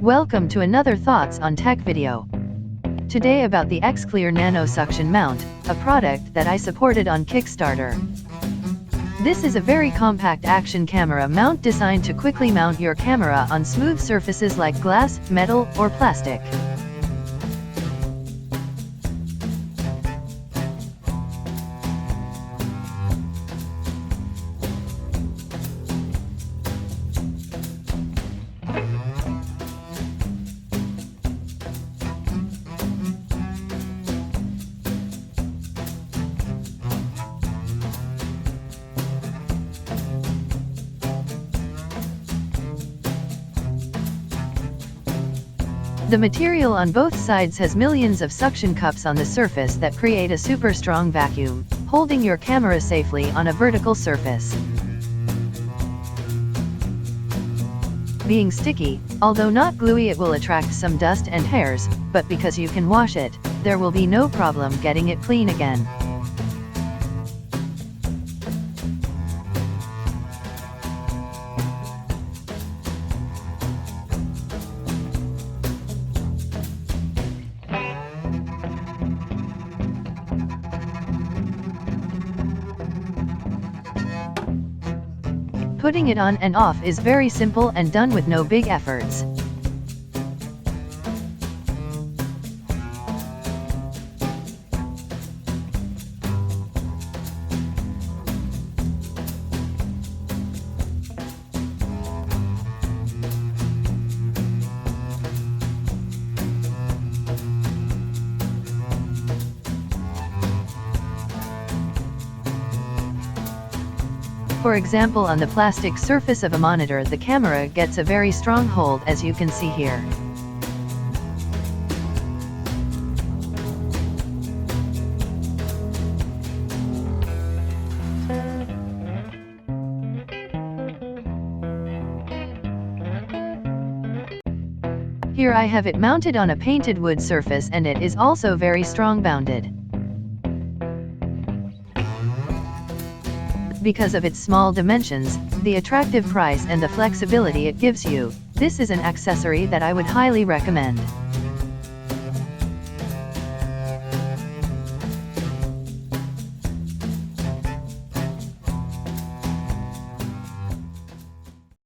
Welcome to another Thoughts on Tech video. Today about the Xclear nano-suction mount, a product that I supported on Kickstarter. This is a very compact action camera mount designed to quickly mount your camera on smooth surfaces like glass, metal, or plastic. The material on both sides has millions of suction cups on the surface that create a super strong vacuum, holding your camera safely on a vertical surface. Being sticky, although not gluey, it will attract some dust and hairs, but because you can wash it, there will be no problem getting it clean again. Putting it on and off is very simple and done with no big efforts. For example, on the plastic surface of a monitor, the camera gets a very strong hold, as you can see here. Here I have it mounted on a painted wood surface, and it is also very strong bounded. Because of its small dimensions, the attractive price and the flexibility it gives you, this is an accessory that I would highly recommend.